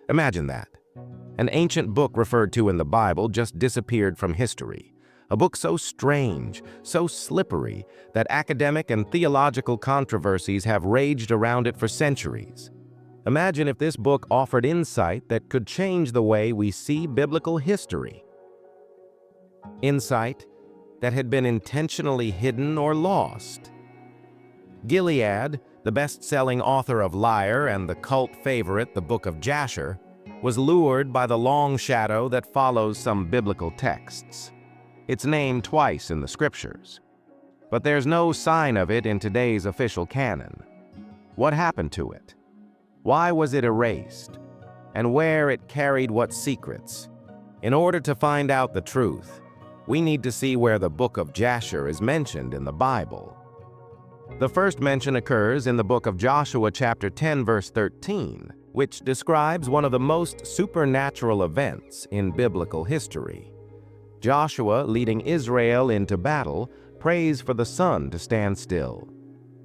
Imagine that. An ancient book referred to in the Bible just disappeared from history. A book so strange, so slippery, that academic and theological controversies have raged around it for centuries. Imagine if this book offered insight that could change the way we see biblical history. Insight that had been intentionally hidden or lost. Gilead, the best-selling author of Lyre and the cult favorite, the Book of Jasher, was lured by the long shadow that follows some biblical texts. It's named twice in the scriptures, but there's no sign of it in today's official canon. What happened to it? Why was it erased? And where it carried what secrets? In order to find out the truth, we need to see where the Book of Jasher is mentioned in the Bible. The first mention occurs in the Book of Joshua chapter 10 verse 13, which describes one of the most supernatural events in biblical history. Joshua, leading Israel into battle, prays for the sun to stand still.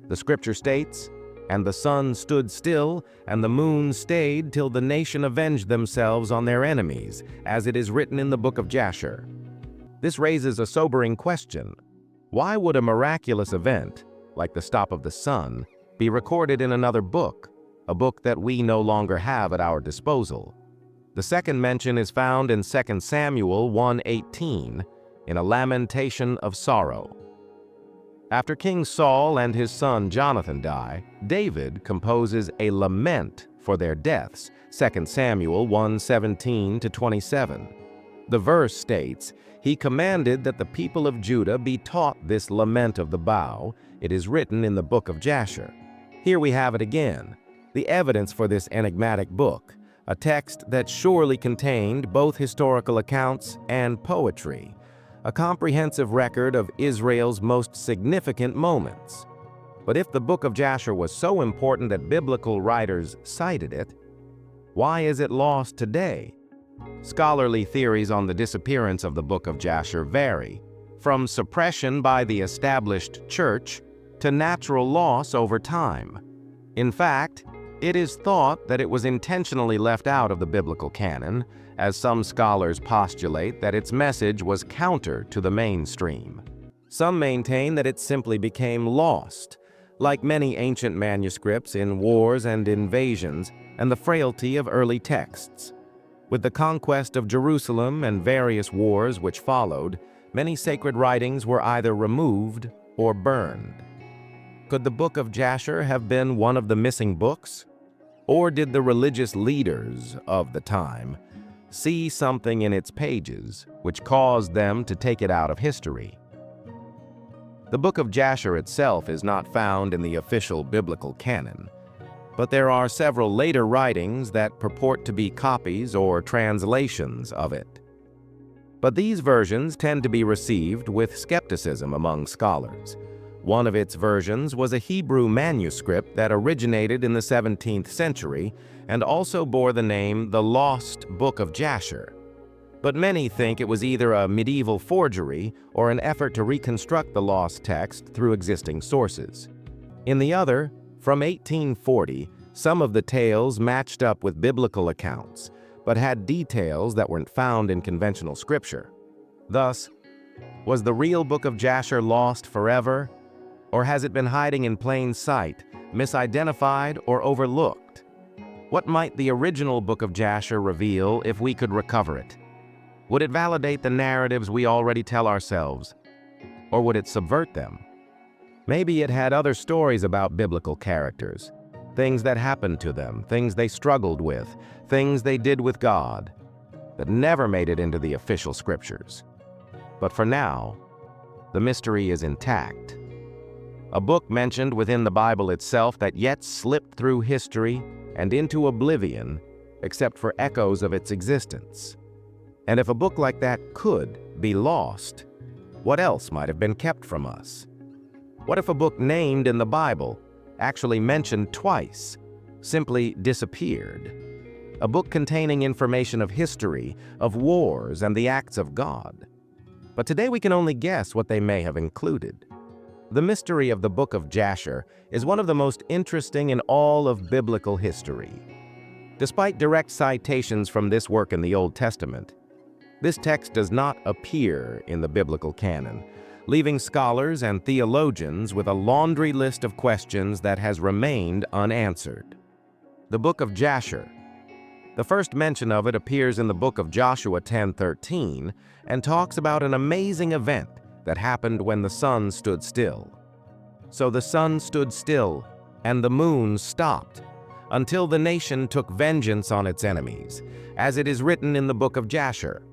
The scripture states, "And the sun stood still, and the moon stayed till the nation avenged themselves on their enemies, as it is written in the Book of Jasher." This raises a sobering question. Why would a miraculous event, like the stop of the sun, be recorded in another book, a book that we no longer have at our disposal? The second mention is found in 2 Samuel 1:18, in a lamentation of sorrow. After King Saul and his son Jonathan die, David composes a lament for their deaths, 2 Samuel 1:17-27. The verse states, "He commanded that the people of Judah be taught this lament of the bow. It is written in the Book of Jasher." Here we have it again, the evidence for this enigmatic book, a text that surely contained both historical accounts and poetry, a comprehensive record of Israel's most significant moments. But if the Book of Jasher was so important that biblical writers cited it, why is it lost today? Scholarly theories on the disappearance of the Book of Jasher vary, from suppression by the established church to natural loss over time. In fact, it is thought that it was intentionally left out of the biblical canon, as some scholars postulate that its message was counter to the mainstream. Some maintain that it simply became lost, like many ancient manuscripts in wars and invasions and the frailty of early texts. With the conquest of Jerusalem and various wars which followed, many sacred writings were either removed or burned. Could the Book of Jasher have been one of the missing books? Or did the religious leaders of the time see something in its pages which caused them to take it out of history? The Book of Jasher itself is not found in the official biblical canon, but there are several later writings that purport to be copies or translations of it. But these versions tend to be received with skepticism among scholars. One of its versions was a Hebrew manuscript that originated in the 17th century and also bore the name the Lost Book of Jasher. But many think it was either a medieval forgery or an effort to reconstruct the lost text through existing sources. In the other, from 1840, some of the tales matched up with biblical accounts, but had details that weren't found in conventional scripture. Thus, was the real Book of Jasher lost forever? Or has it been hiding in plain sight, misidentified or overlooked? What might the original Book of Jasher reveal if we could recover it? Would it validate the narratives we already tell ourselves? Or would it subvert them? Maybe it had other stories about biblical characters, things that happened to them, things they struggled with, things they did with God, that never made it into the official scriptures. But for now, the mystery is intact. A book mentioned within the Bible itself that yet slipped through history and into oblivion, except for echoes of its existence. And if a book like that could be lost, what else might have been kept from us? What if a book named in the Bible, actually mentioned twice, simply disappeared? A book containing information of history, of wars, and the acts of God. But today we can only guess what they may have included. The mystery of the Book of Jasher is one of the most interesting in all of biblical history. Despite direct citations from this work in the Old Testament, this text does not appear in the biblical canon, leaving scholars and theologians with a laundry list of questions that has remained unanswered. The Book of Jasher. The first mention of it appears in the book of Joshua 10:13 and talks about an amazing event that happened when the sun stood still. So the sun stood still, and the moon stopped, until the nation took vengeance on its enemies, as it is written in the Book of Jasher.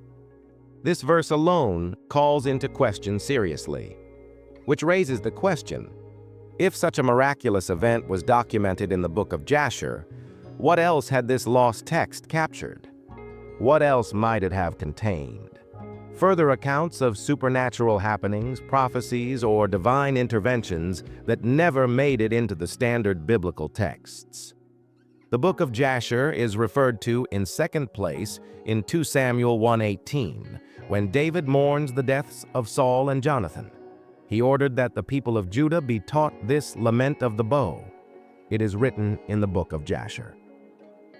This verse alone calls into question seriously, which raises the question, if such a miraculous event was documented in the Book of Jasher, what else had this lost text captured? What else might it have contained? Further accounts of supernatural happenings, prophecies, or divine interventions that never made it into the standard biblical texts. The Book of Jasher is referred to in second place in 2 Samuel 1:18, when David mourns the deaths of Saul and Jonathan. He ordered that the people of Judah be taught this lament of the bow. It is written in the Book of Jasher.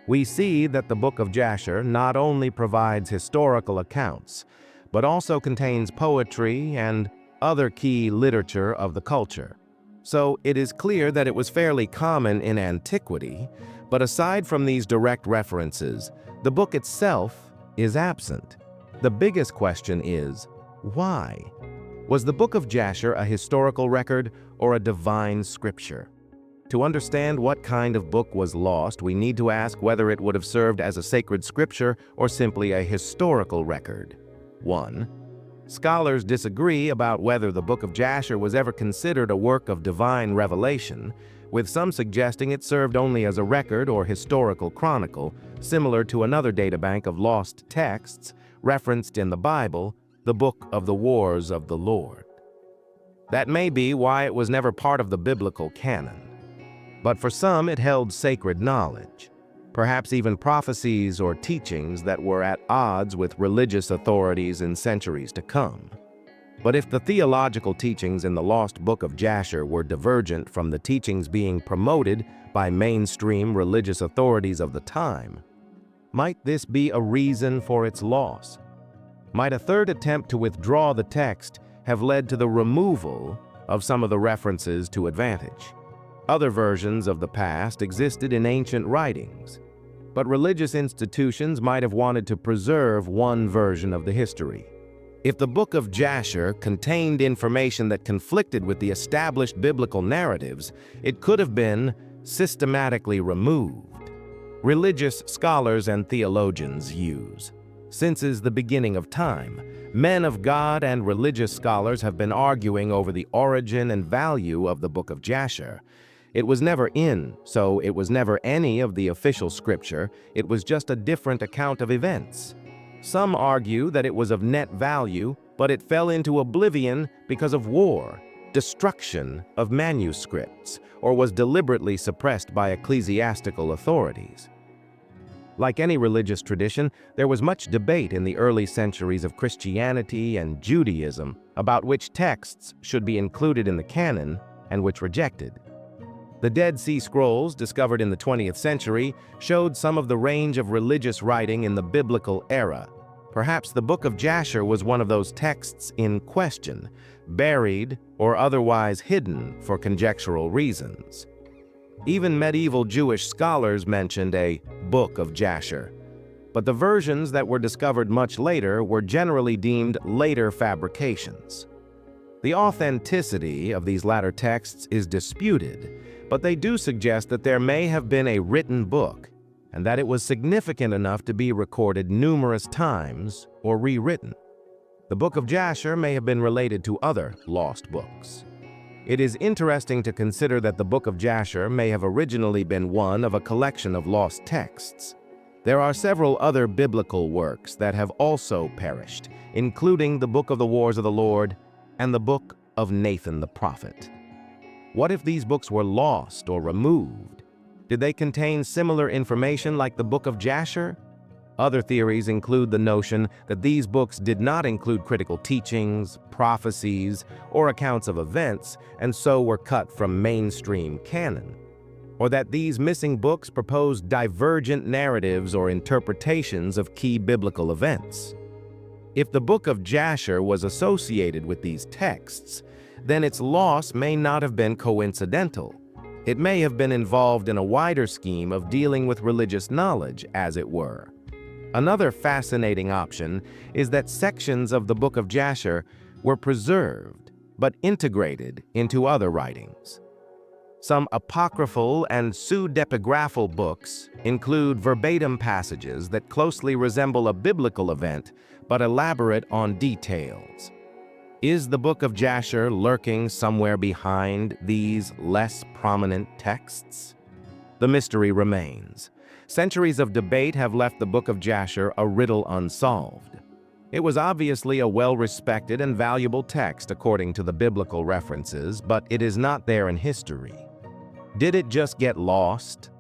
We see that the Book of Jasher not only provides historical accounts, but also contains poetry and other key literature of the culture. So it is clear that it was fairly common in antiquity, but aside from these direct references, the book itself is absent. The biggest question is, why? Was the Book of Jasher a historical record or a divine scripture? To understand what kind of book was lost, we need to ask whether it would have served as a sacred scripture or simply a historical record. 1. Scholars disagree about whether the Book of Jasher was ever considered a work of divine revelation, with some suggesting it served only as a record or historical chronicle, similar to another databank of lost texts referenced in the Bible, the Book of the Wars of the Lord. That may be why it was never part of the biblical canon. But for some, it held sacred knowledge, perhaps even prophecies or teachings that were at odds with religious authorities in centuries to come. But if the theological teachings in the lost Book of Jasher were divergent from the teachings being promoted by mainstream religious authorities of the time, might this be a reason for its loss? Might a third attempt to withdraw the text have led to the removal of some of the references to advantage? Other versions of the past existed in ancient writings, but religious institutions might have wanted to preserve one version of the history. If the Book of Jasher contained information that conflicted with the established biblical narratives, it could have been systematically removed. Religious scholars and theologians use. Since the beginning of time, men of God and religious scholars have been arguing over the origin and value of the Book of Jasher. It was never in, so it was never any of the official scripture. It was just a different account of events. Some argue that it was of net value, but it fell into oblivion because of war, destruction of manuscripts, or was deliberately suppressed by ecclesiastical authorities. Like any religious tradition, there was much debate in the early centuries of Christianity and Judaism about which texts should be included in the canon and which rejected. The Dead Sea Scrolls, discovered in the 20th century, showed some of the range of religious writing in the biblical era. Perhaps the Book of Jasher was one of those texts in question, buried or otherwise hidden for conjectural reasons. Even medieval Jewish scholars mentioned a Book of Jasher, but the versions that were discovered much later were generally deemed later fabrications. The authenticity of these latter texts is disputed, but they do suggest that there may have been a written book, and that it was significant enough to be recorded numerous times or rewritten. The Book of Jasher may have been related to other lost books. It is interesting to consider that the Book of Jasher may have originally been one of a collection of lost texts. There are several other biblical works that have also perished, including the Book of the Wars of the Lord and the Book of Nathan the Prophet. What if these books were lost or removed? Did they contain similar information like the Book of Jasher? Other theories include the notion that these books did not include critical teachings, prophecies, or accounts of events, and so were cut from mainstream canon. or that these missing books propose divergent narratives or interpretations of key biblical events. If the Book of Jasher was associated with these texts, then its loss may not have been coincidental. It may have been involved in a wider scheme of dealing with religious knowledge, as it were. Another fascinating option is that sections of the Book of Jasher were preserved but integrated into other writings. Some apocryphal and pseudepigraphal books include verbatim passages that closely resemble a biblical event but elaborate on details. Is the Book of Jasher lurking somewhere behind these less prominent texts? The mystery remains. Centuries of debate have left the Book of Jasher a riddle unsolved. It was obviously a well-respected and valuable text according to the biblical references, but it is not there in history. Did it just get lost?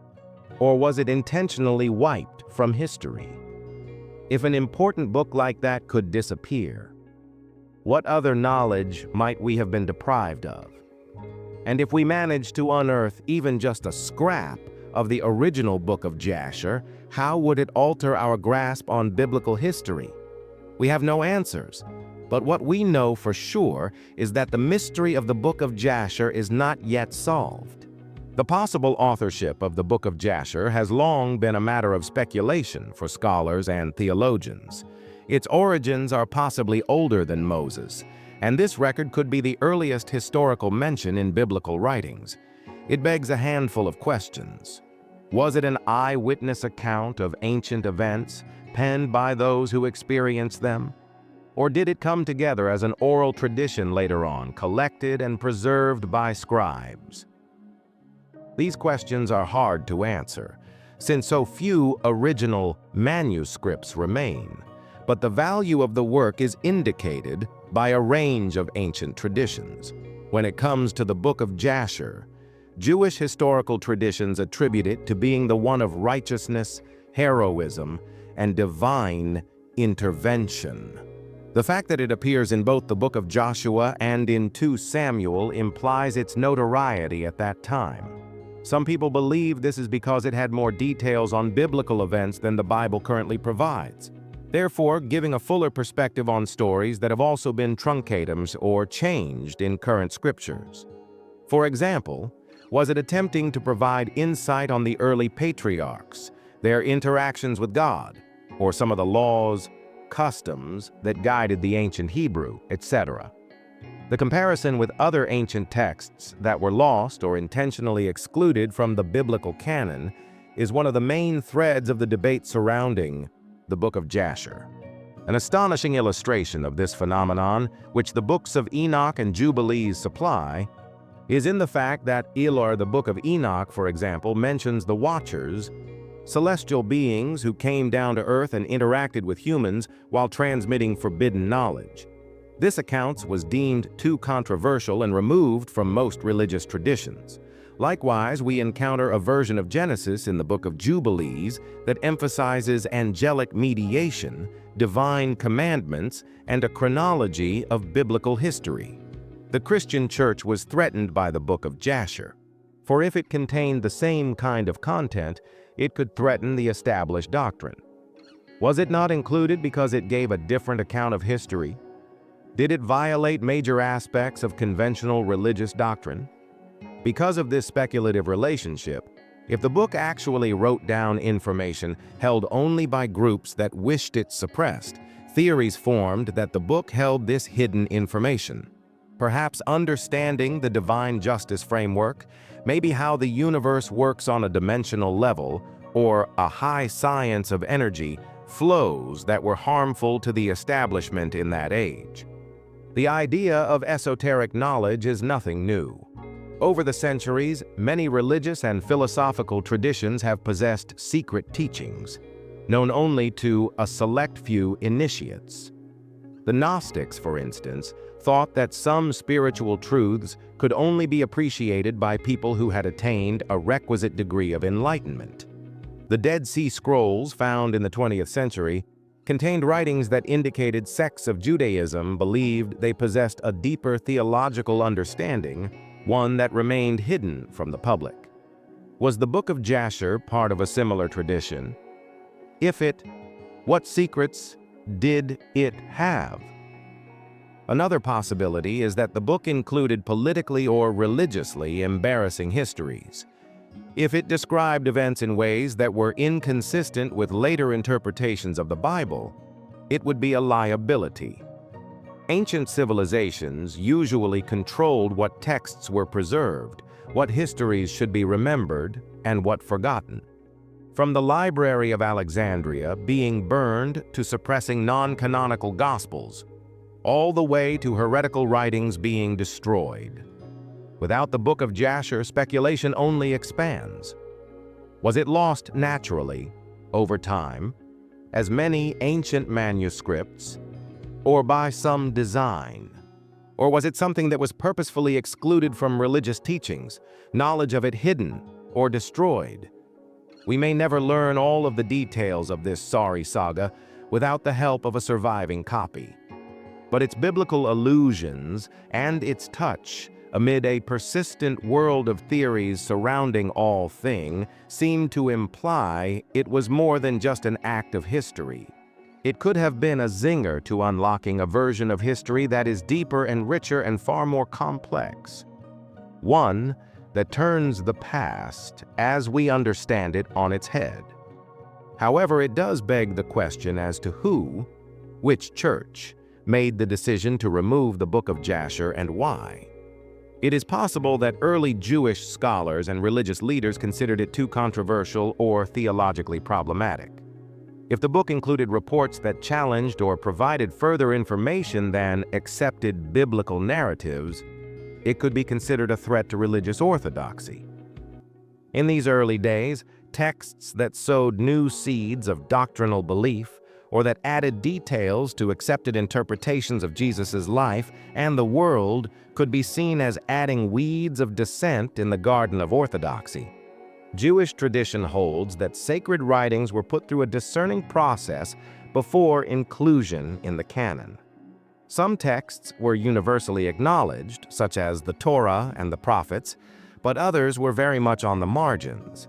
Or was it intentionally wiped from history? If an important book like that could disappear, what other knowledge might we have been deprived of? And if we managed to unearth even just a scrap of the original Book of Jasher, how would it alter our grasp on biblical history? We have no answers, but what we know for sure is that the mystery of the Book of Jasher is not yet solved. The possible authorship of the Book of Jasher has long been a matter of speculation for scholars and theologians. Its origins are possibly older than Moses, and this record could be the earliest historical mention in biblical writings. It begs a handful of questions. Was it an eyewitness account of ancient events, penned by those who experienced them? Or did it come together as an oral tradition later on, collected and preserved by scribes? These questions are hard to answer, since so few original manuscripts remain, but the value of the work is indicated by a range of ancient traditions. When it comes to the Book of Jasher, Jewish historical traditions attribute it to being the one of righteousness, heroism, and divine intervention. The fact that it appears in both the Book of Joshua and in 2 Samuel implies its notoriety at that time. Some people believe this is because it had more details on biblical events than the Bible currently provides, therefore giving a fuller perspective on stories that have also been truncated or changed in current scriptures. For example, was it attempting to provide insight on the early patriarchs, their interactions with God, or some of the laws, customs that guided the ancient Hebrew, etc.? The comparison with other ancient texts that were lost or intentionally excluded from the biblical canon is one of the main threads of the debate surrounding the Book of Jasher. An astonishing illustration of this phenomenon, which the books of Enoch and Jubilees supply, is in the fact that the Book of Enoch, for example, mentions the Watchers, celestial beings who came down to earth and interacted with humans while transmitting forbidden knowledge. This account was deemed too controversial and removed from most religious traditions. Likewise, we encounter a version of Genesis in the Book of Jubilees that emphasizes angelic mediation, divine commandments, and a chronology of biblical history. The Christian Church was threatened by the Book of Jasher, for if it contained the same kind of content, it could threaten the established doctrine. Was it not included because it gave a different account of history? Did it violate major aspects of conventional religious doctrine? Because of this speculative relationship, if the book actually wrote down information held only by groups that wished it suppressed, theories formed that the book held this hidden information. Perhaps understanding the divine justice framework, maybe how the universe works on a dimensional level, or a high science of energy, flows that were harmful to the establishment in that age. The idea of esoteric knowledge is nothing new. Over the centuries, many religious and philosophical traditions have possessed secret teachings, known only to a select few initiates. The Gnostics, for instance, thought that some spiritual truths could only be appreciated by people who had attained a requisite degree of enlightenment. The Dead Sea Scrolls, found in the 20th century, contained writings that indicated sects of Judaism believed they possessed a deeper theological understanding, one that remained hidden from the public. Was the Book of Jasher part of a similar tradition? If it, what secrets did it have? Another possibility is that the book included politically or religiously embarrassing histories. If it described events in ways that were inconsistent with later interpretations of the Bible, it would be a liability. Ancient civilizations usually controlled what texts were preserved, what histories should be remembered, and what forgotten. From the Library of Alexandria being burned to suppressing non-canonical Gospels, all the way to heretical writings being destroyed. Without the Book of Jasher, speculation only expands. Was it lost naturally, over time, as many ancient manuscripts, or by some design? Or was it something that was purposefully excluded from religious teachings, knowledge of it hidden or destroyed? We may never learn all of the details of this sorry saga without the help of a surviving copy. But its biblical allusions and its touch amid a persistent world of theories surrounding all thing seem to imply it was more than just an act of history. It could have been a zinger to unlocking a version of history that is deeper and richer and far more complex. One that turns the past, as we understand it, on its head. However, it does beg the question as to who, which church, made the decision to remove the Book of Jasher and why. It is possible that early Jewish scholars and religious leaders considered it too controversial or theologically problematic. If the book included reports that challenged or provided further information than accepted biblical narratives, it could be considered a threat to religious orthodoxy. In these early days, texts that sowed new seeds of doctrinal belief or that added details to accepted interpretations of Jesus' life and the world could be seen as adding weeds of dissent in the garden of orthodoxy. Jewish tradition holds that sacred writings were put through a discerning process before inclusion in the canon. Some texts were universally acknowledged, such as the Torah and the prophets, but others were very much on the margins.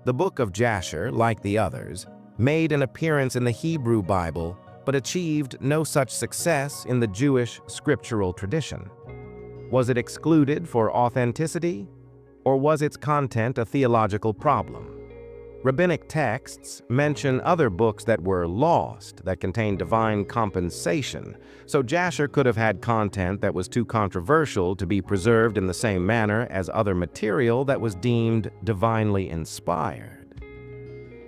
The Book of Jasher, like the others, made an appearance in the Hebrew Bible, but achieved no such success in the Jewish scriptural tradition. Was it excluded for authenticity, or was its content a theological problem? Rabbinic texts mention other books that were lost that contained divine compensation, so Jasher could have had content that was too controversial to be preserved in the same manner as other material that was deemed divinely inspired.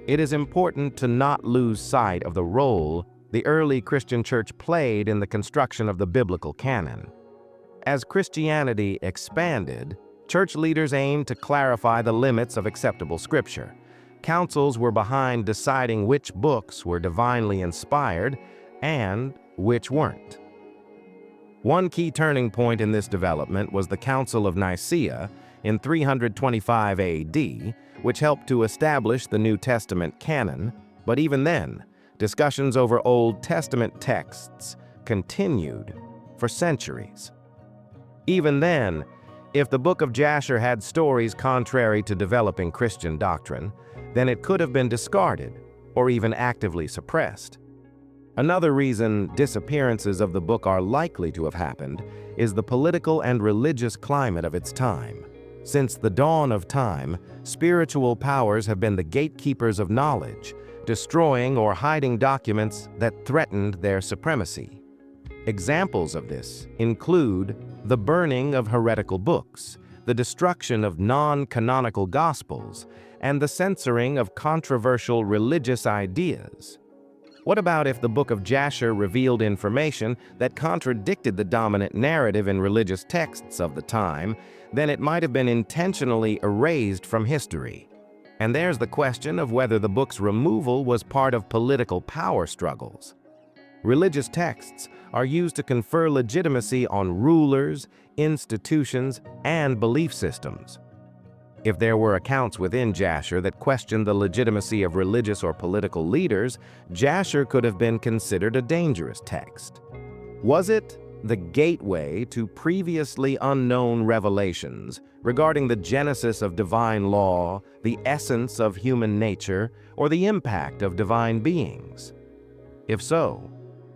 It is important to not lose sight of the role the early Christian church played in the construction of the biblical canon. As Christianity expanded, church leaders aimed to clarify the limits of acceptable scripture. Councils were behind deciding which books were divinely inspired and which weren't. One key turning point in this development was the Council of Nicaea in 325 AD, which helped to establish the New Testament canon, but even then, discussions over Old Testament texts continued for centuries. Even then, if the Book of Jasher had stories contrary to developing Christian doctrine, then it could have been discarded or even actively suppressed. Another reason disappearances of the book are likely to have happened is the political and religious climate of its time. Since the dawn of time, spiritual powers have been the gatekeepers of knowledge, destroying or hiding documents that threatened their supremacy. Examples of this include the burning of heretical books, the destruction of non-canonical Gospels, and the censoring of controversial religious ideas. What about if the Book of Jasher revealed information that contradicted the dominant narrative in religious texts of the time? Then it might have been intentionally erased from history. And there's the question of whether the book's removal was part of political power struggles. Religious texts are used to confer legitimacy on rulers, institutions, and belief systems. If there were accounts within Jasher that questioned the legitimacy of religious or political leaders, Jasher could have been considered a dangerous text. Was it the gateway to previously unknown revelations regarding the genesis of divine law, the essence of human nature, or the impact of divine beings? If so,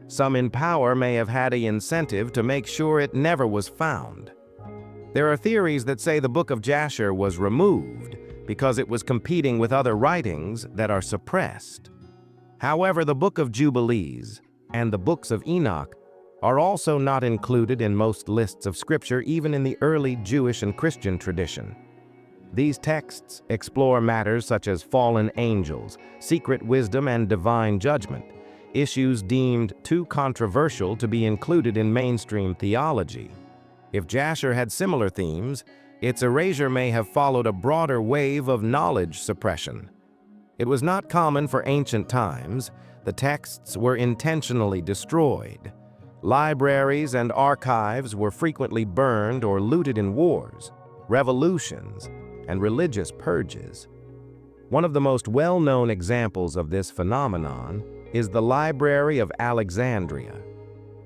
some in power may have had an incentive to make sure it never was found. There are theories that say the Book of Jasher was removed because it was competing with other writings that are suppressed. However, the Book of Jubilees and the books of Enoch are also not included in most lists of scripture, even in the early Jewish and Christian tradition. These texts explore matters such as fallen angels, secret wisdom, and divine judgment, issues deemed too controversial to be included in mainstream theology. If Jasher had similar themes, its erasure may have followed a broader wave of knowledge suppression. It was not common for ancient times. The texts were intentionally destroyed. Libraries and archives were frequently burned or looted in wars, revolutions, and religious purges. One of the most well-known examples of this phenomenon is the Library of Alexandria,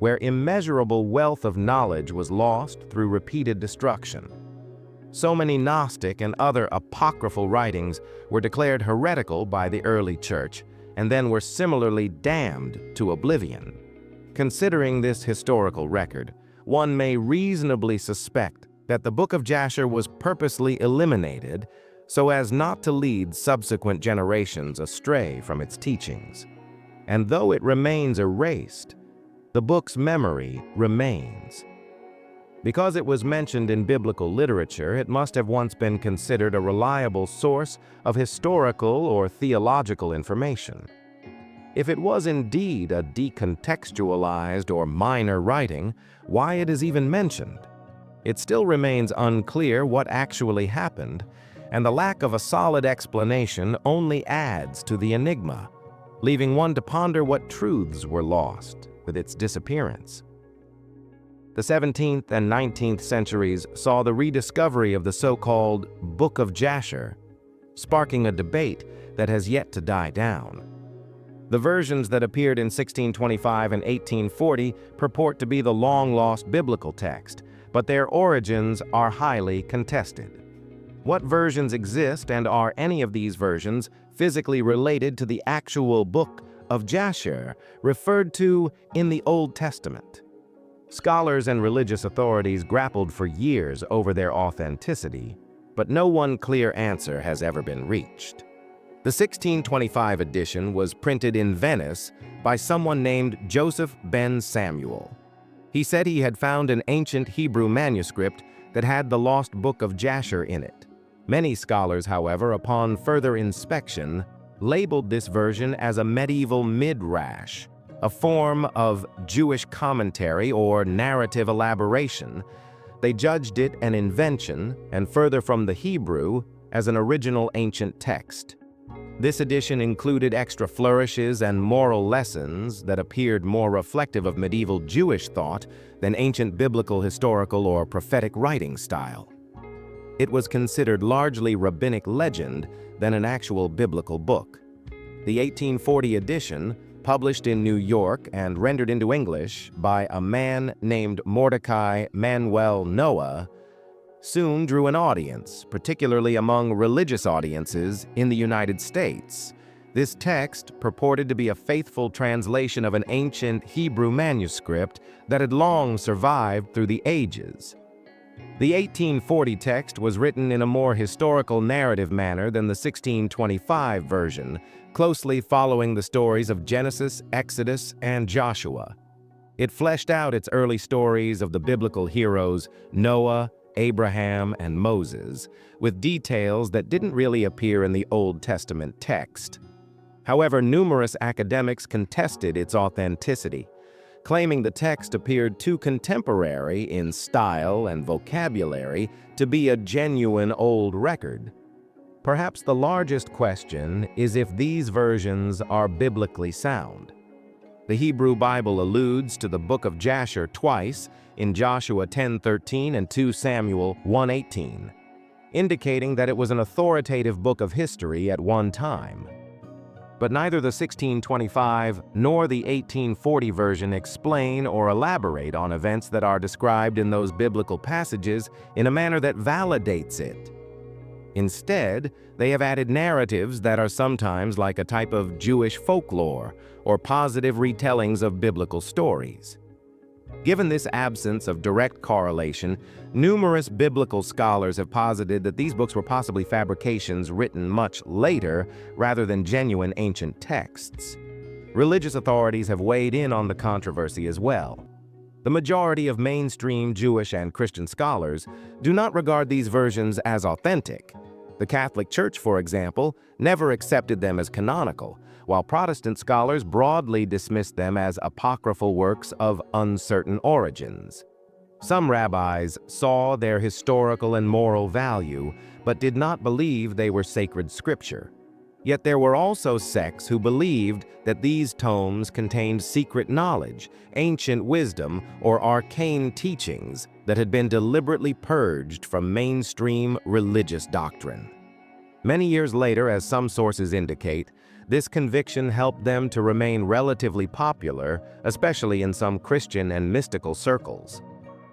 where immeasurable wealth of knowledge was lost through repeated destruction. So many Gnostic and other apocryphal writings were declared heretical by the early church and then were similarly damned to oblivion. Considering this historical record, one may reasonably suspect that the Book of Jasher was purposely eliminated so as not to lead subsequent generations astray from its teachings. And though it remains erased, the book's memory remains. Because it was mentioned in biblical literature, it must have once been considered a reliable source of historical or theological information. If it was indeed a decontextualized or minor writing, why it is even mentioned? It still remains unclear what actually happened, and the lack of a solid explanation only adds to the enigma, leaving one to ponder what truths were lost with its disappearance. The 17th and 19th centuries saw the rediscovery of the so-called Book of Jasher, sparking a debate that has yet to die down. The versions that appeared in 1625 and 1840 purport to be the long-lost biblical text, but their origins are highly contested. What versions exist, and are any of these versions physically related to the actual Book of Jasher referred to in the Old Testament? Scholars and religious authorities grappled for years over their authenticity, but no one clear answer has ever been reached. The 1625 edition was printed in Venice by someone named Joseph ben Samuel. He said he had found an ancient Hebrew manuscript that had the lost Book of Jasher in it. Many scholars, however, upon further inspection, labeled this version as a medieval midrash, a form of Jewish commentary or narrative elaboration. They judged it an invention, and further from the Hebrew, as an original ancient text. This edition included extra flourishes and moral lessons that appeared more reflective of medieval Jewish thought than ancient biblical, historical, or prophetic writing style. It was considered largely rabbinic legend than an actual biblical book. The 1840 edition, published in New York and rendered into English by a man named Mordecai Manuel Noah, soon drew an audience, particularly among religious audiences in the United States. This text purported to be a faithful translation of an ancient Hebrew manuscript that had long survived through the ages. The 1840 text was written in a more historical narrative manner than the 1625 version, closely following the stories of Genesis, Exodus, and Joshua. It fleshed out its early stories of the biblical heroes Noah, Abraham, and Moses, with details that didn't really appear in the Old Testament text. However, numerous academics contested its authenticity, claiming the text appeared too contemporary in style and vocabulary to be a genuine old record. Perhaps the largest question is if these versions are biblically sound. The Hebrew Bible alludes to the Book of Jasher twice, in Joshua 10:13 and 2 Samuel 1:18, indicating that it was an authoritative book of history at one time. But neither the 1625 nor the 1840 version explain or elaborate on events that are described in those biblical passages in a manner that validates it. Instead, they have added narratives that are sometimes like a type of Jewish folklore or positive retellings of biblical stories. Given this absence of direct correlation, numerous biblical scholars have posited that these books were possibly fabrications written much later rather than genuine ancient texts. Religious authorities have weighed in on the controversy as well. The majority of mainstream Jewish and Christian scholars do not regard these versions as authentic. The Catholic Church, for example, never accepted them as canonical, while Protestant scholars broadly dismissed them as apocryphal works of uncertain origins. Some rabbis saw their historical and moral value, but did not believe they were sacred scripture. Yet there were also sects who believed that these tomes contained secret knowledge, ancient wisdom, or arcane teachings that had been deliberately purged from mainstream religious doctrine. Many years later, as some sources indicate, this conviction helped them to remain relatively popular, especially in some Christian and mystical circles.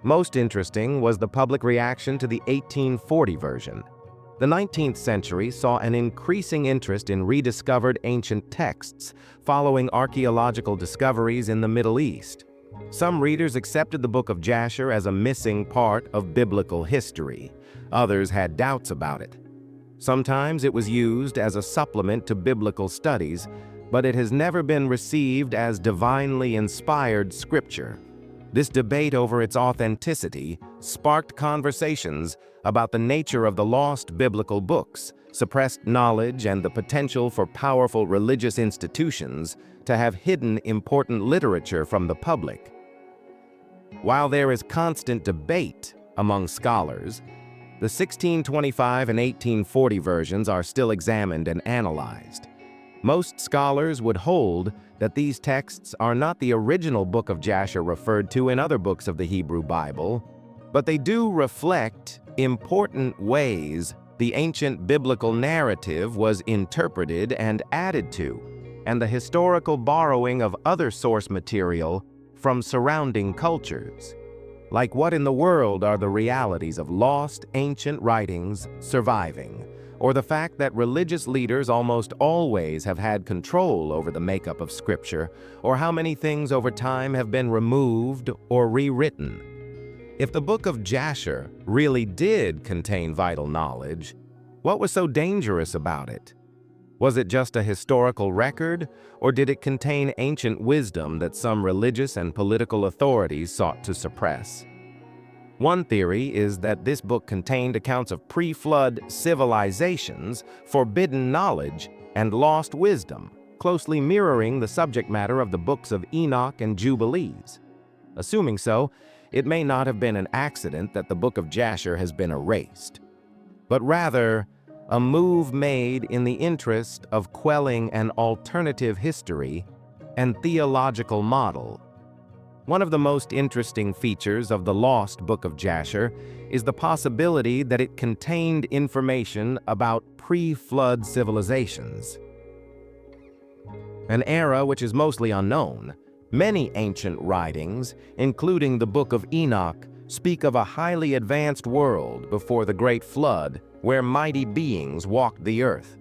Most interesting was the public reaction to the 1840 version. The 19th century saw an increasing interest in rediscovered ancient texts following archaeological discoveries in the Middle East. Some readers accepted the Book of Jasher as a missing part of biblical history. Others had doubts about it. Sometimes it was used as a supplement to biblical studies, but it has never been received as divinely inspired scripture. This debate over its authenticity sparked conversations about the nature of the lost biblical books, suppressed knowledge, and the potential for powerful religious institutions to have hidden important literature from the public. While there is constant debate among scholars, the 1625 and 1840 versions are still examined and analyzed. Most scholars would hold that these texts are not the original Book of Jasher referred to in other books of the Hebrew Bible, but they do reflect important ways the ancient biblical narrative was interpreted and added to, and the historical borrowing of other source material from surrounding cultures. Like, what in the world are the realities of lost ancient writings surviving, or the fact that religious leaders almost always have had control over the makeup of scripture, or how many things over time have been removed or rewritten? If the Book of Jasher really did contain vital knowledge, what was so dangerous about it? Was it just a historical record, or did it contain ancient wisdom that some religious and political authorities sought to suppress? One theory is that this book contained accounts of pre-flood civilizations, forbidden knowledge, and lost wisdom, closely mirroring the subject matter of the books of Enoch and Jubilees. Assuming so, it may not have been an accident that the Book of Jasher has been erased, but rather a move made in the interest of quelling an alternative history and theological model. One of the most interesting features of the lost Book of Jasher is the possibility that it contained information about pre-flood civilizations, an era which is mostly unknown. Many ancient writings, including the Book of Enoch, speak of a highly advanced world before the Great Flood, where mighty beings walked the earth.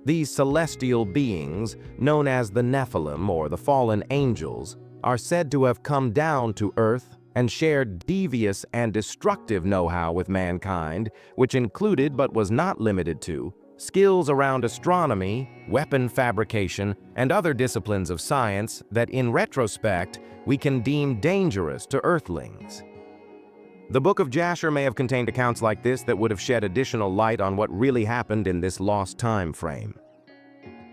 These celestial beings, known as the Nephilim or the fallen angels, are said to have come down to earth and shared devious and destructive know-how with mankind, which included but was not limited to skills around astronomy, weapon fabrication, and other disciplines of science that, in retrospect, we can deem dangerous to earthlings. The Book of Jasher may have contained accounts like this that would have shed additional light on what really happened in this lost time frame.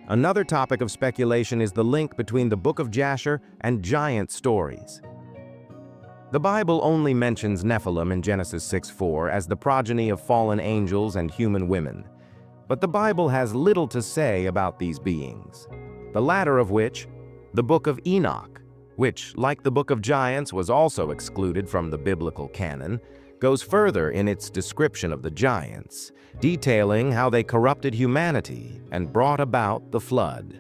Another topic of speculation is the link between the Book of Jasher and giant stories. The Bible only mentions Nephilim in Genesis 6:4 as the progeny of fallen angels and human women. But the Bible has little to say about these beings, the latter of which, the Book of Enoch, which, like the Book of Giants, was also excluded from the biblical canon, goes further in its description of the giants, detailing how they corrupted humanity and brought about the flood.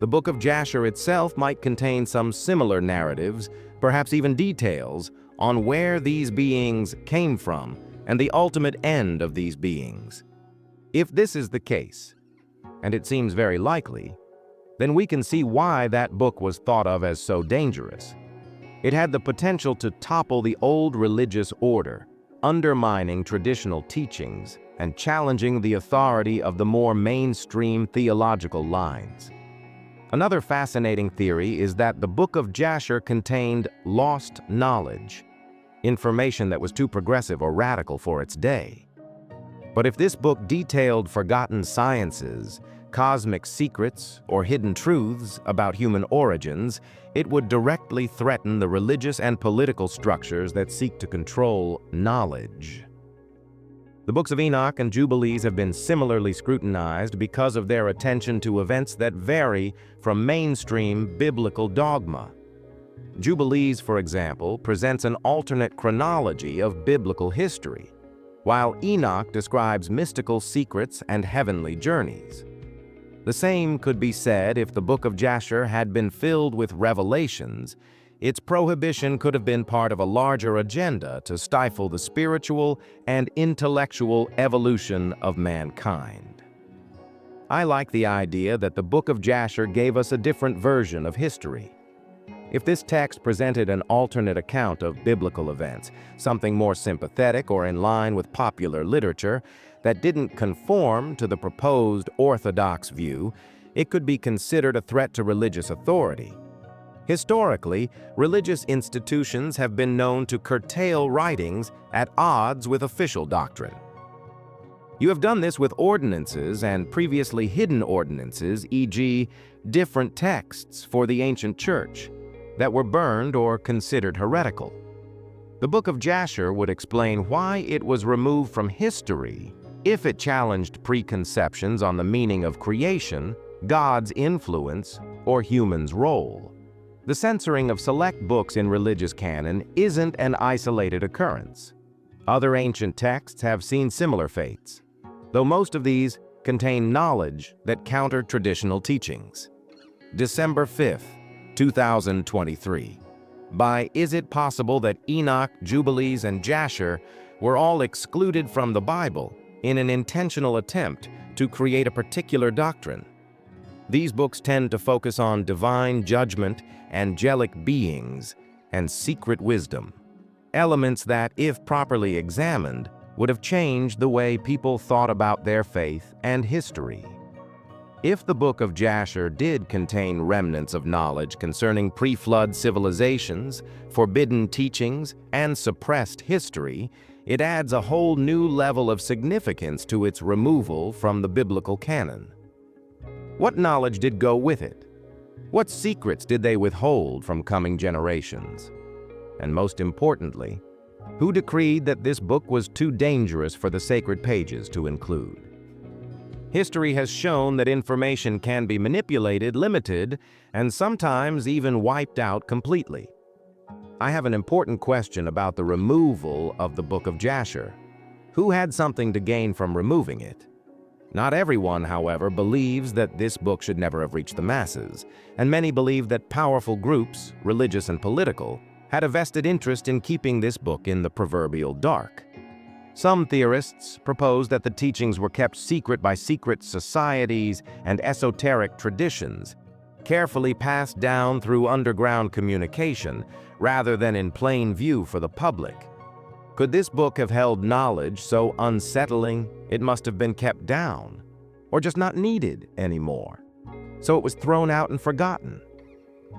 The Book of Jasher itself might contain some similar narratives, perhaps even details, on where these beings came from and the ultimate end of these beings. If this is the case, and it seems very likely, then we can see why that book was thought of as so dangerous. It had the potential to topple the old religious order, undermining traditional teachings and challenging the authority of the more mainstream theological lines. Another fascinating theory is that the Book of Jasher contained lost knowledge, information that was too progressive or radical for its day. But if this book detailed forgotten sciences, cosmic secrets, or hidden truths about human origins, it would directly threaten the religious and political structures that seek to control knowledge. The books of Enoch and Jubilees have been similarly scrutinized because of their attention to events that vary from mainstream biblical dogma. Jubilees, for example, presents an alternate chronology of biblical history, while Enoch describes mystical secrets and heavenly journeys. The same could be said if the Book of Jasher had been filled with revelations. Its prohibition could have been part of a larger agenda to stifle the spiritual and intellectual evolution of mankind. I like the idea that the Book of Jasher gave us a different version of history. If this text presented an alternate account of biblical events, something more sympathetic or in line with popular literature that didn't conform to the proposed orthodox view, it could be considered a threat to religious authority. Historically, religious institutions have been known to curtail writings at odds with official doctrine. You have done this with ordinances and previously hidden ordinances, e.g., different texts for the ancient church, that were burned or considered heretical. The Book of Jasher would explain why it was removed from history if it challenged preconceptions on the meaning of creation, God's influence, or human's role. The censoring of select books in religious canon isn't an isolated occurrence. Other ancient texts have seen similar fates, though most of these contain knowledge that counter traditional teachings. December 5th, 2023. By Is It Possible That Enoch, Jubilees, and Jasher were all excluded from the Bible in an intentional attempt to create a particular doctrine? These books tend to focus on divine judgment, angelic beings, and secret wisdom, elements that, if properly examined, would have changed the way people thought about their faith and history. If the Book of Jasher did contain remnants of knowledge concerning pre-flood civilizations, forbidden teachings, and suppressed history, it adds a whole new level of significance to its removal from the biblical canon. What knowledge did go with it? What secrets did they withhold from coming generations? And most importantly, who decreed that this book was too dangerous for the sacred pages to include? History has shown that information can be manipulated, limited, and sometimes even wiped out completely. I have an important question about the removal of the Book of Jasher. Who had something to gain from removing it? Not everyone, however, believes that this book should never have reached the masses, and many believe that powerful groups, religious and political, had a vested interest in keeping this book in the proverbial dark. Some theorists propose that the teachings were kept secret by secret societies and esoteric traditions, carefully passed down through underground communication rather than in plain view for the public. Could this book have held knowledge so unsettling it must have been kept down, or just not needed anymore, so it was thrown out and forgotten?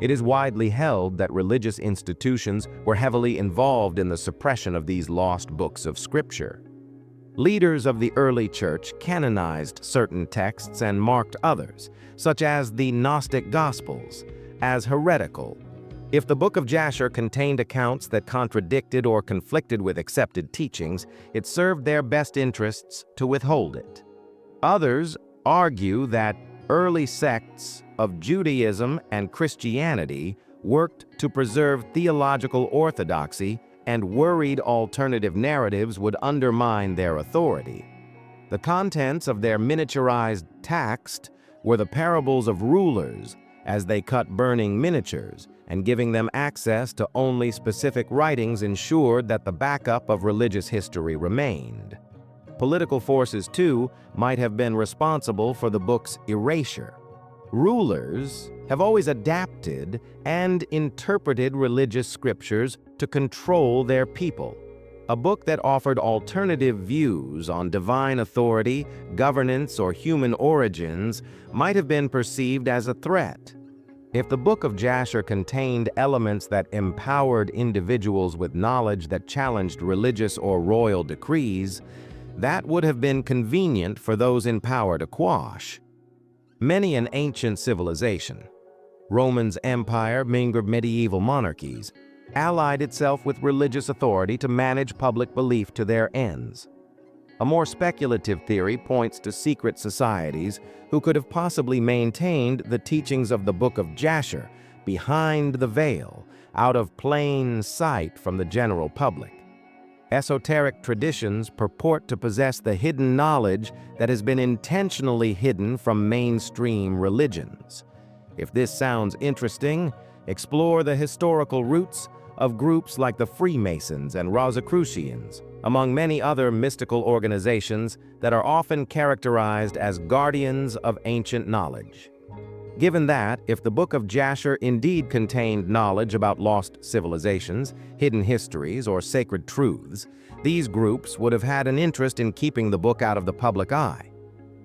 It is widely held that religious institutions were heavily involved in the suppression of these lost books of Scripture. Leaders of the early church canonized certain texts and marked others, such as the Gnostic Gospels, as heretical. If the Book of Jasher contained accounts that contradicted or conflicted with accepted teachings, it served their best interests to withhold it. Others argue that early sects of Judaism and Christianity worked to preserve theological orthodoxy and worried alternative narratives would undermine their authority. The contents of their miniaturized text were the parables of rulers, as they cut burning miniatures, and giving them access to only specific writings ensured that the backup of religious history remained. Political forces, too, might have been responsible for the book's erasure. Rulers have always adapted and interpreted religious scriptures to control their people. A book that offered alternative views on divine authority, governance, or human origins might have been perceived as a threat. If the Book of Jasher contained elements that empowered individuals with knowledge that challenged religious or royal decrees, that would have been convenient for those in power to quash. Many an ancient civilization, Roman Empire, medieval monarchies, allied itself with religious authority to manage public belief to their ends. A more speculative theory points to secret societies who could have possibly maintained the teachings of the Book of Jasher behind the veil, out of plain sight from the general public. Esoteric traditions purport to possess the hidden knowledge that has been intentionally hidden from mainstream religions. If this sounds interesting, explore the historical roots of groups like the Freemasons and Rosicrucians, among many other mystical organizations that are often characterized as guardians of ancient knowledge. Given that, if the Book of Jasher indeed contained knowledge about lost civilizations, hidden histories, or sacred truths, these groups would have had an interest in keeping the book out of the public eye.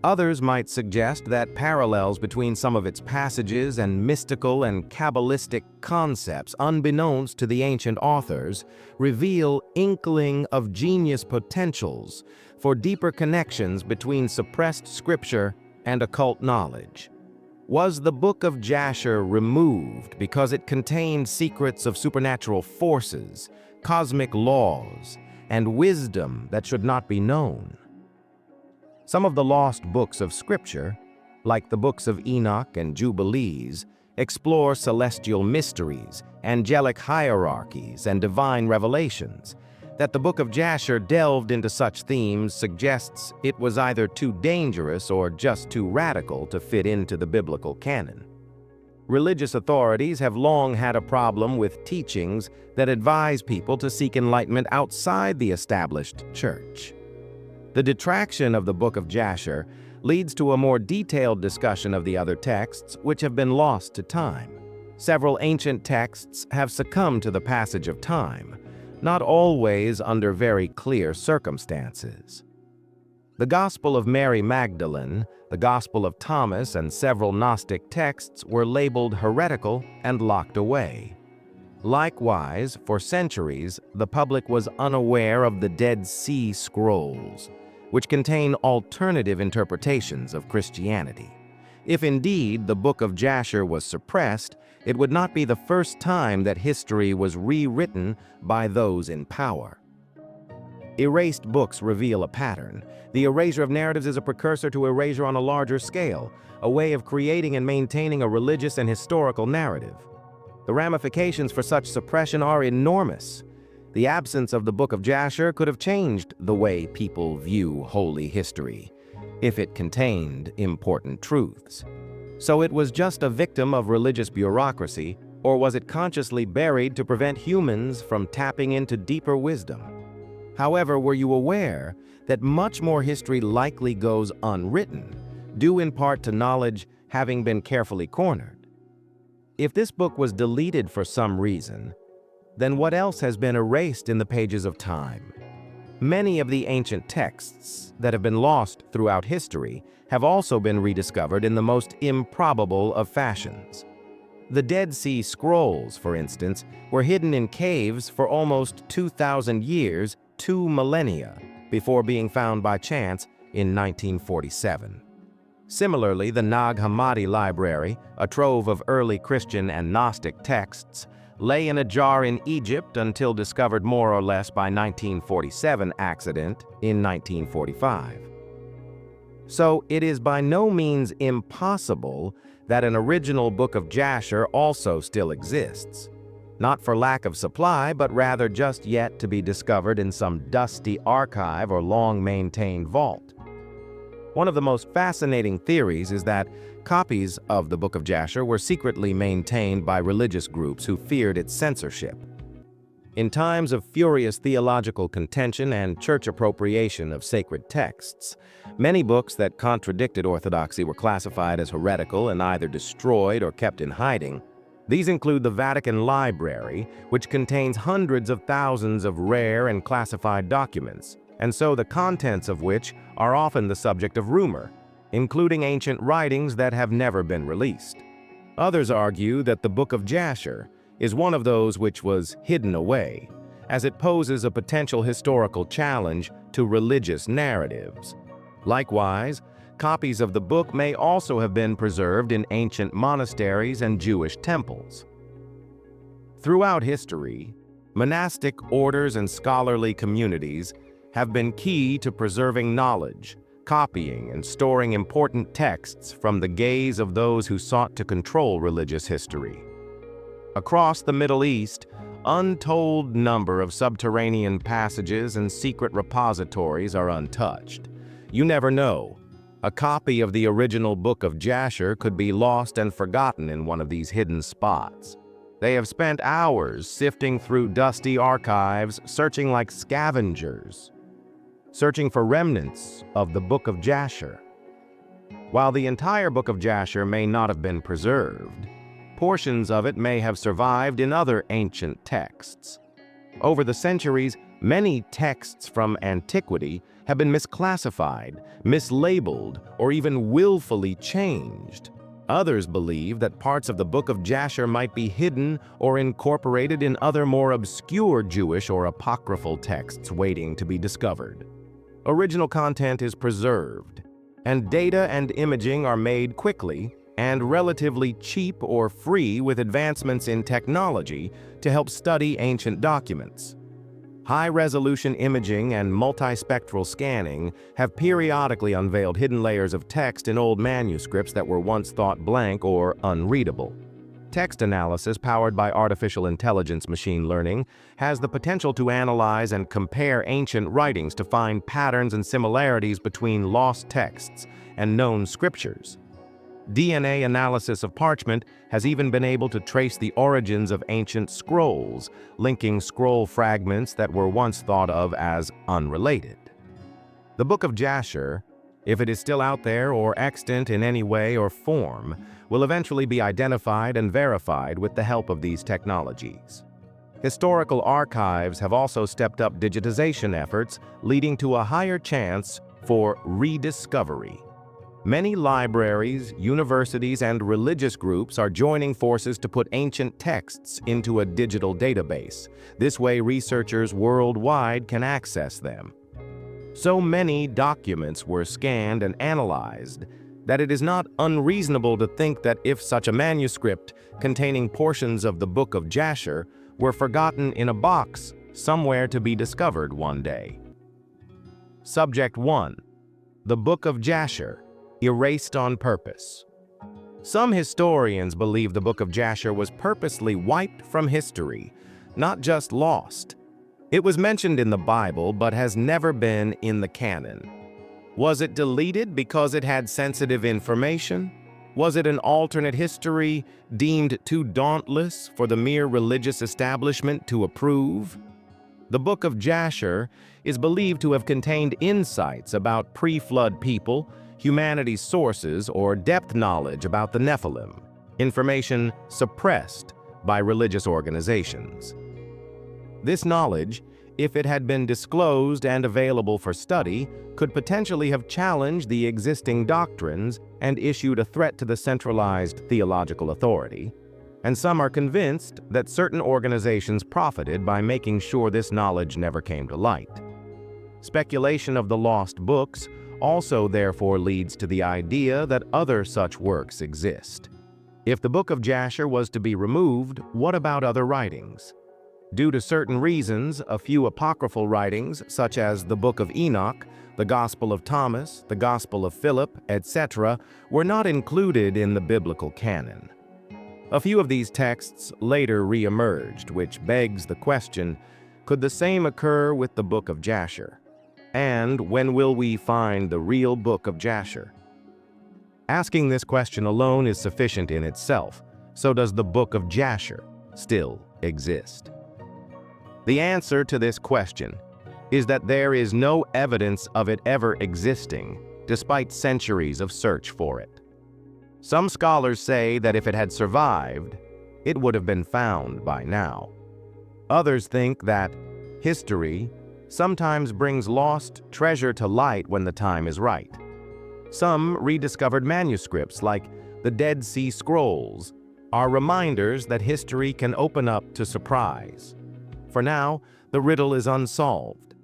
Others might suggest that parallels between some of its passages and mystical and Kabbalistic concepts, unbeknownst to the ancient authors, reveal inkling of genius potentials for deeper connections between suppressed scripture and occult knowledge. Was the Book of Jasher removed because it contained secrets of supernatural forces, cosmic laws, and wisdom that should not be known? Some of the lost books of Scripture, like the books of Enoch and Jubilees, explore celestial mysteries, angelic hierarchies, and divine revelations. That the Book of Jasher delved into such themes suggests it was either too dangerous or just too radical to fit into the biblical canon. Religious authorities have long had a problem with teachings that advise people to seek enlightenment outside the established church. The detraction of the Book of Jasher leads to a more detailed discussion of the other texts which have been lost to time. Several ancient texts have succumbed to the passage of time, not always under very clear circumstances. The Gospel of Mary Magdalene, the Gospel of Thomas, and several Gnostic texts were labeled heretical and locked away. Likewise, for centuries, the public was unaware of the Dead Sea Scrolls, which contain alternative interpretations of Christianity. If indeed the Book of Jasher was suppressed, it would not be the first time that history was rewritten by those in power. Erased books reveal a pattern. The erasure of narratives is a precursor to erasure on a larger scale, a way of creating and maintaining a religious and historical narrative. The ramifications for such suppression are enormous. The absence of the Book of Jasher could have changed the way people view holy history, if it contained important truths. So it was just a victim of religious bureaucracy, or was it consciously buried to prevent humans from tapping into deeper wisdom? However, were you aware that much more history likely goes unwritten, due in part to knowledge having been carefully cornered? If this book was deleted for some reason, then what else has been erased in the pages of time? Many of the ancient texts that have been lost throughout history have also been rediscovered in the most improbable of fashions. The Dead Sea Scrolls, for instance, were hidden in caves for almost 2,000 years, 2 millennia, before being found by chance in 1947. Similarly, the Nag Hammadi Library, a trove of early Christian and Gnostic texts, lay in a jar in Egypt until discovered more or less by 1947 accident in 1945. So it is by no means impossible that an original Book of Jasher also still exists, not for lack of supply, but rather just yet to be discovered in some dusty archive or long-maintained vault. One of the most fascinating theories is that Copies of the Book of Jasher were secretly maintained by religious groups who feared its censorship. In times of furious theological contention and church appropriation of sacred texts, many books that contradicted orthodoxy were classified as heretical and either destroyed or kept in hiding. These include the Vatican Library, which contains hundreds of thousands of rare and classified documents, and so the contents of which are often the subject of rumor, including ancient writings that have never been released. Others argue that the Book of Jasher is one of those which was hidden away, as it poses a potential historical challenge to religious narratives. Likewise, copies of the book may also have been preserved in ancient monasteries and Jewish temples. Throughout history, monastic orders and scholarly communities have been key to preserving knowledge, copying and storing important texts from the gaze of those who sought to control religious history. Across the Middle East, untold number of subterranean passages and secret repositories are untouched. You never know. A copy of the original Book of Jasher could be lost and forgotten in one of these hidden spots. They have spent hours sifting through dusty archives, searching like scavengers, searching for remnants of the Book of Jasher. While the entire Book of Jasher may not have been preserved, portions of it may have survived in other ancient texts. Over the centuries, many texts from antiquity have been misclassified, mislabeled, or even willfully changed. Others believe that parts of the Book of Jasher might be hidden or incorporated in other more obscure Jewish or apocryphal texts waiting to be discovered. Original content is preserved, and data and imaging are made quickly and relatively cheap or free with advancements in technology to help study ancient documents. High-resolution imaging and multispectral scanning have periodically unveiled hidden layers of text in old manuscripts that were once thought blank or unreadable. Text analysis powered by artificial intelligence machine learning has the potential to analyze and compare ancient writings to find patterns and similarities between lost texts and known scriptures. DNA analysis of parchment has even been able to trace the origins of ancient scrolls, linking scroll fragments that were once thought of as unrelated. The Book of Jasher, if it is still out there or extant in any way or form, will eventually be identified and verified with the help of these technologies. Historical archives have also stepped up digitization efforts, leading to a higher chance for rediscovery. Many libraries, universities, and religious groups are joining forces to put ancient texts into a digital database. This way, researchers worldwide can access them. So many documents were scanned and analyzed that it is not unreasonable to think that if such a manuscript containing portions of the Book of Jasher were forgotten in a box somewhere to be discovered one day. Subject 1. The Book of Jasher, erased on purpose. Some historians believe the Book of Jasher was purposely wiped from history, not just lost. It was mentioned in the Bible but has never been in the canon. Was it deleted because it had sensitive information? Was it an alternate history deemed too dauntless for the mere religious establishment to approve? The Book of Jasher is believed to have contained insights about pre-flood people, humanity's sources, or depth knowledge about the Nephilim, information suppressed by religious organizations. This knowledge, if it had been disclosed and available for study, could potentially have challenged the existing doctrines and issued a threat to the centralized theological authority. And some are convinced that certain organizations profited by making sure this knowledge never came to light. Speculation of the lost books also therefore leads to the idea that other such works exist. If the Book of Jasher was to be removed, what about other writings? Due to certain reasons, a few apocryphal writings, such as the Book of Enoch, the Gospel of Thomas, the Gospel of Philip, etc., were not included in the biblical canon. A few of these texts later re-emerged, which begs the question, could the same occur with the Book of Jasher? And when will we find the real Book of Jasher? Asking this question alone is sufficient in itself. So does the Book of Jasher still exist? The answer to this question is that there is no evidence of it ever existing, despite centuries of search for it. Some scholars say that if it had survived, it would have been found by now. Others think that history sometimes brings lost treasure to light when the time is right. Some rediscovered manuscripts, like the Dead Sea Scrolls, are reminders that history can open up to surprise. For now, the riddle is unsolved.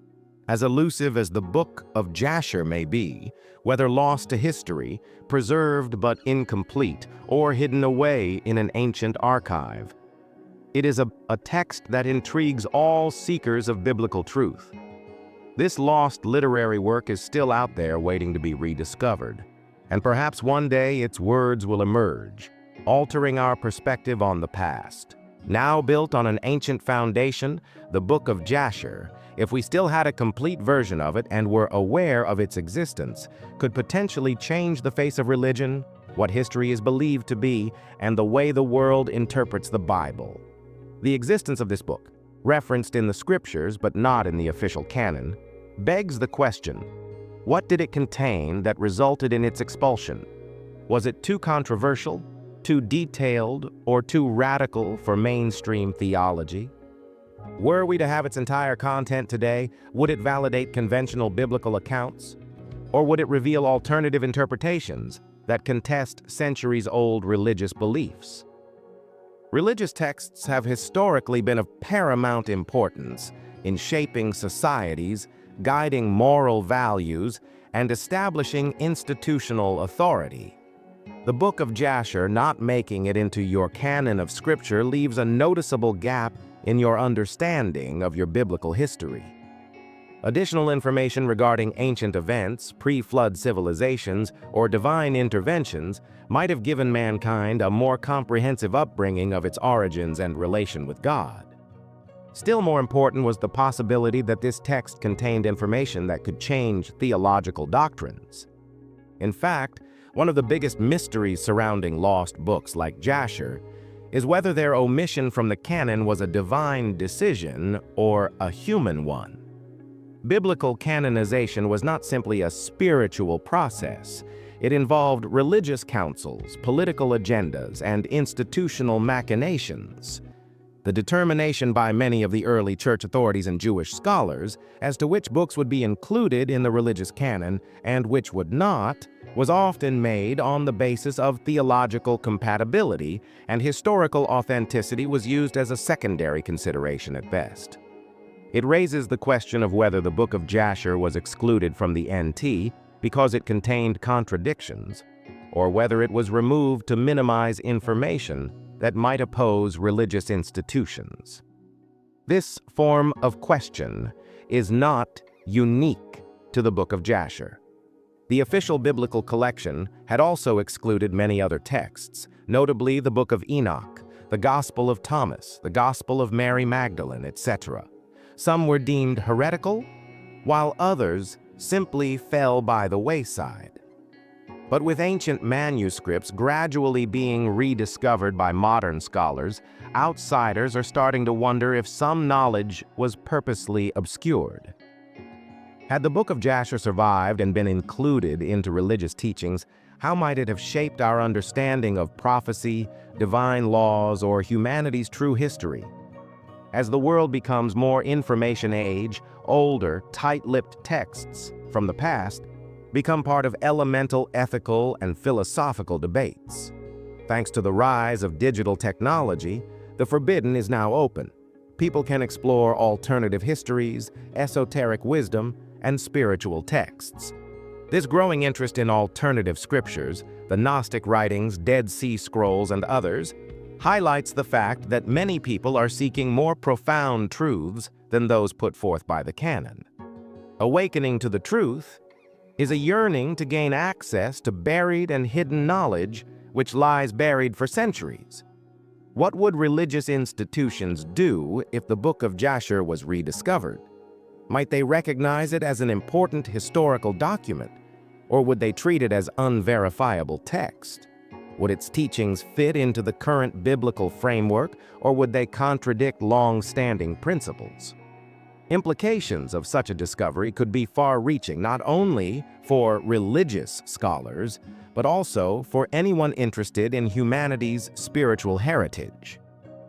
As elusive as the Book of Jasher may be, whether lost to history, preserved but incomplete, or hidden away in an ancient archive, it is a text that intrigues all seekers of biblical truth. This lost literary work is still out there waiting to be rediscovered, and perhaps one day its words will emerge, altering our perspective on the past. Now built on an ancient foundation, the Book of Jasher, if we still had a complete version of it and were aware of its existence, could potentially change the face of religion, what history is believed to be, and the way the world interprets the Bible. The existence of this book, referenced in the scriptures but not in the official canon, begs the question: what did it contain that resulted in its expulsion? Was it too controversial, too detailed, or too radical for mainstream theology? Were we to have its entire content today, would it validate conventional biblical accounts? Or would it reveal alternative interpretations that contest centuries-old religious beliefs? Religious texts have historically been of paramount importance in shaping societies, guiding moral values, and establishing institutional authority. The Book of Jasher not making it into your canon of Scripture leaves a noticeable gap in your understanding of your biblical history. Additional information regarding ancient events, pre-flood civilizations, or divine interventions might have given mankind a more comprehensive upbringing of its origins and relation with God. Still more important was the possibility that this text contained information that could change theological doctrines. In fact, one of the biggest mysteries surrounding lost books like Jasher is whether their omission from the canon was a divine decision or a human one. Biblical canonization was not simply a spiritual process. It involved religious councils, political agendas, and institutional machinations. The determination by many of the early church authorities and Jewish scholars as to which books would be included in the religious canon and which would not was often made on the basis of theological compatibility, and historical authenticity was used as a secondary consideration at best. It raises the question of whether the Book of Jasher was excluded from the NT because it contained contradictions, or whether it was removed to minimize information that might oppose religious institutions. This form of question is not unique to the Book of Jasher. The official biblical collection had also excluded many other texts, notably the Book of Enoch, the Gospel of Thomas, the Gospel of Mary Magdalene, etc. Some were deemed heretical, while others simply fell by the wayside. But with ancient manuscripts gradually being rediscovered by modern scholars, outsiders are starting to wonder if some knowledge was purposely obscured. Had the Book of Jasher survived and been included into religious teachings, how might it have shaped our understanding of prophecy, divine laws, or humanity's true history? As the world becomes more information age, older, tight-lipped texts from the past become part of elemental ethical and philosophical debates. Thanks to the rise of digital technology, the forbidden is now open. People can explore alternative histories, esoteric wisdom, and spiritual texts. This growing interest in alternative scriptures, the Gnostic writings, Dead Sea Scrolls, and others, highlights the fact that many people are seeking more profound truths than those put forth by the canon. Awakening to the truth is a yearning to gain access to buried and hidden knowledge which lies buried for centuries. What would religious institutions do if the Book of Jasher was rediscovered? Might they recognize it as an important historical document? Or would they treat it as unverifiable text? Would its teachings fit into the current biblical framework, or would they contradict long-standing principles? Implications of such a discovery could be far-reaching, not only for religious scholars, but also for anyone interested in humanity's spiritual heritage.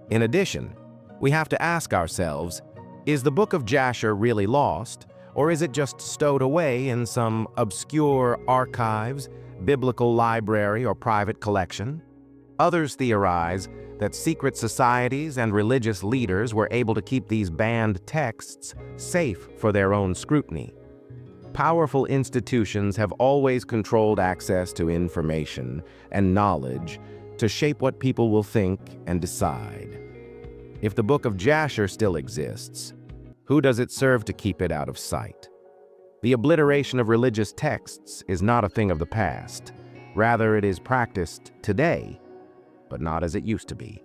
In addition, we have to ask ourselves, is the Book of Jasher really lost, or is it just stowed away in some obscure archives, biblical library, or private collection? Others theorize that secret societies and religious leaders were able to keep these banned texts safe for their own scrutiny. Powerful institutions have always controlled access to information and knowledge to shape what people will think and decide. If the Book of Jasher still exists, who does it serve to keep it out of sight? The obliteration of religious texts is not a thing of the past. Rather, it is practiced today, but not as it used to be.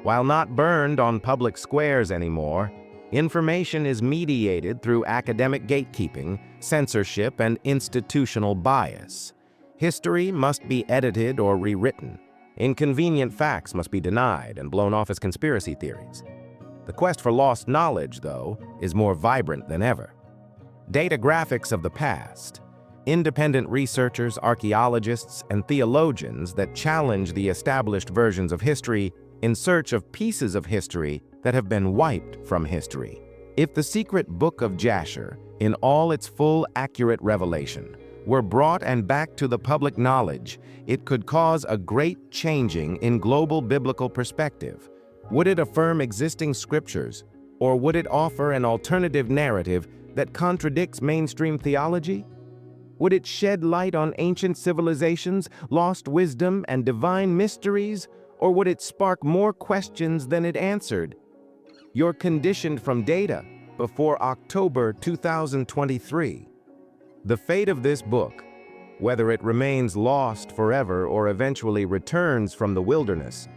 While not burned on public squares anymore, information is mediated through academic gatekeeping, censorship, and institutional bias. History must be edited or rewritten. Inconvenient facts must be denied and blown off as conspiracy theories. The quest for lost knowledge, though, is more vibrant than ever. Data graphics of the past, independent researchers, archaeologists, and theologians that challenge the established versions of history in search of pieces of history that have been wiped from history. If the secret Book of Jasher, in all its full, accurate revelation, were brought and back to the public knowledge, it could cause a great changing in global biblical perspective. Would it affirm existing scriptures, or would it offer an alternative narrative that contradicts mainstream theology? Would it shed light on ancient civilizations, lost wisdom, and divine mysteries, or would it spark more questions than it answered? You're conditioned from data before October 2023. The fate of this book, whether it remains lost forever or eventually returns from the wilderness,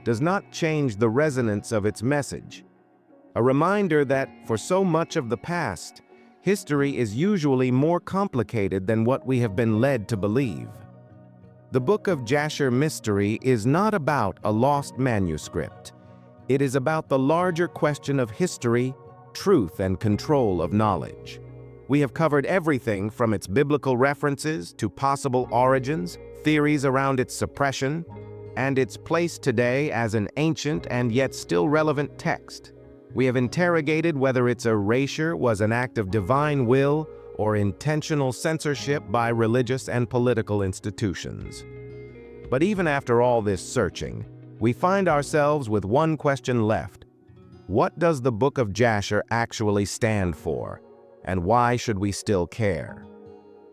does not change the resonance of its message. A reminder that, for so much of the past, history is usually more complicated than what we have been led to believe. The Book of Jasher mystery is not about a lost manuscript. It is about the larger question of history, truth, and control of knowledge. We have covered everything from its biblical references to possible origins, theories around its suppression, and its place today as an ancient and yet still relevant text. We have interrogated whether its erasure was an act of divine will or intentional censorship by religious and political institutions. But even after all this searching, we find ourselves with one question left. What does the Book of Jasher actually stand for, and why should we still care?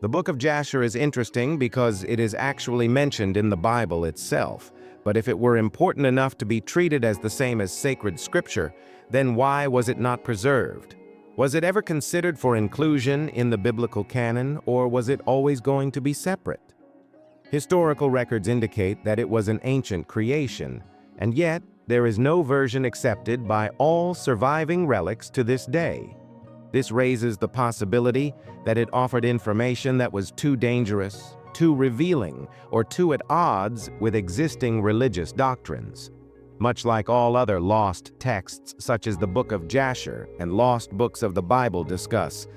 The Book of Jasher is interesting because it is actually mentioned in the Bible itself, but if it were important enough to be treated as the same as sacred scripture, then why was it not preserved? Was it ever considered for inclusion in the biblical canon, or was it always going to be separate? Historical records indicate that it was an ancient creation, and yet there is no version accepted by all surviving relics to this day. This raises the possibility that it offered information that was too dangerous, too revealing, or too at odds with existing religious doctrines. Much like all other lost texts, such as the Book of Jasher and lost books of the Bible discuss,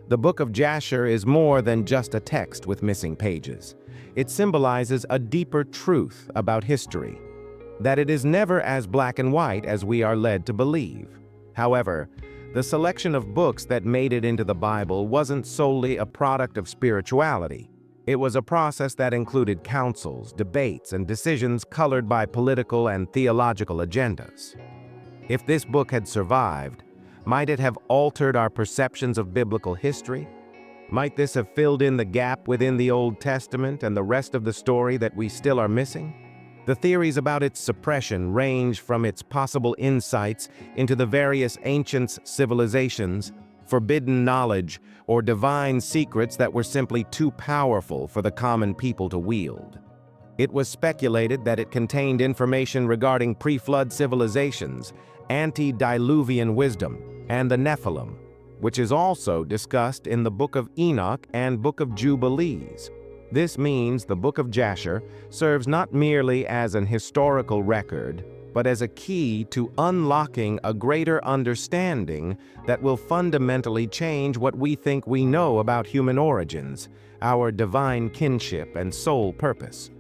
the Book of Jasher is more than just a text with missing pages. It symbolizes a deeper truth about history, that it is never as black and white as we are led to believe. However, the selection of books that made it into the Bible wasn't solely a product of spirituality. It was a process that included councils, debates, and decisions colored by political and theological agendas. If this book had survived, might it have altered our perceptions of biblical history? Might this have filled in the gap within the Old Testament and the rest of the story that we still are missing? The theories about its suppression range from its possible insights into the various ancient civilizations, forbidden knowledge, or divine secrets that were simply too powerful for the common people to wield. It was speculated that it contained information regarding pre-flood civilizations, antediluvian wisdom, and the Nephilim, which is also discussed in the Book of Enoch and Book of Jubilees. This means the Book of Jasher serves not merely as an historical record, but as a key to unlocking a greater understanding that will fundamentally change what we think we know about human origins, our divine kinship and sole purpose.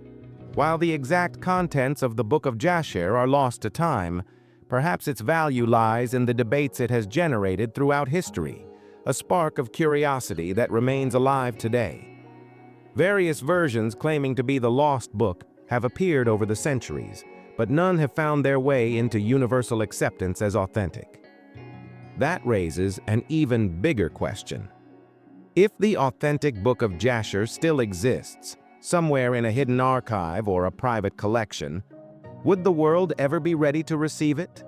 While the exact contents of the Book of Jasher are lost to time, perhaps its value lies in the debates it has generated throughout history, a spark of curiosity that remains alive today. Various versions claiming to be the lost book have appeared over the centuries, but none have found their way into universal acceptance as authentic. That raises an even bigger question. If the authentic Book of Jasher still exists, somewhere in a hidden archive or a private collection, would the world ever be ready to receive it?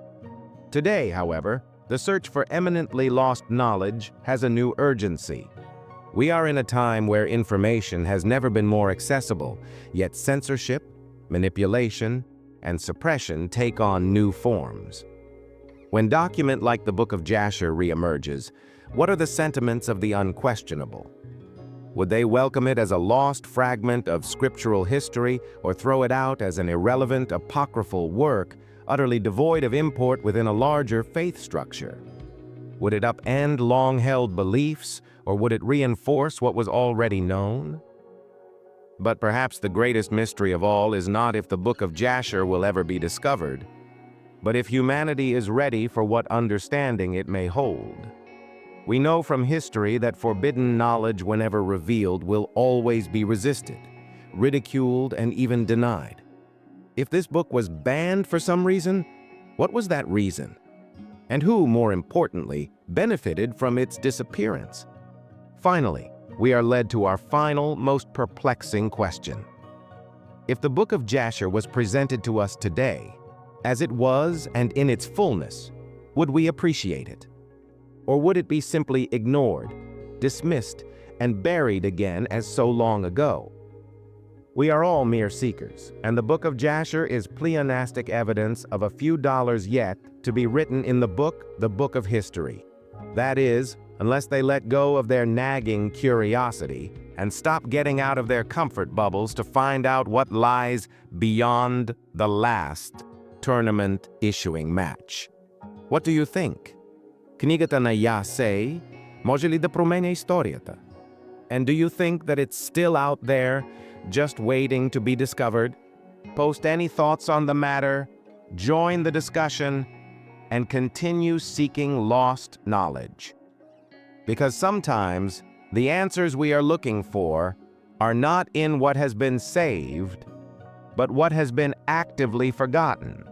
Today, however, the search for eminently lost knowledge has a new urgency. We are in a time where information has never been more accessible, yet censorship, manipulation, and suppression take on new forms. When document like the Book of Jasher reemerges, what are the sentiments of the unquestionable? Would they welcome it as a lost fragment of scriptural history or throw it out as an irrelevant apocryphal work utterly devoid of import within a larger faith structure? Would it upend long-held beliefs, or would it reinforce what was already known? But perhaps the greatest mystery of all is not if the Book of Jasher will ever be discovered, but if humanity is ready for what understanding it may hold. We know from history that forbidden knowledge, whenever revealed, will always be resisted, ridiculed, and even denied. If this book was banned for some reason, what was that reason? And who, more importantly, benefited from its disappearance? Finally, we are led to our final, most perplexing question. If the Book of Jasher was presented to us today, as it was and in its fullness, would we appreciate it? Or would it be simply ignored, dismissed, and buried again as so long ago? We are all mere seekers, and the Book of Jasher is pleonastic evidence of a few dollars yet to be written in the Book of History. That is, unless they let go of their nagging curiosity and stop getting out of their comfort bubbles to find out what lies beyond the last tournament issuing match. What do you think? Knigata na ja say, može li da promeni istorията? And do you think that it's still out there, just waiting to be discovered? Post any thoughts on the matter, join the discussion, and continue seeking lost knowledge. Because sometimes the answers we are looking for are not in what has been saved, but what has been actively forgotten.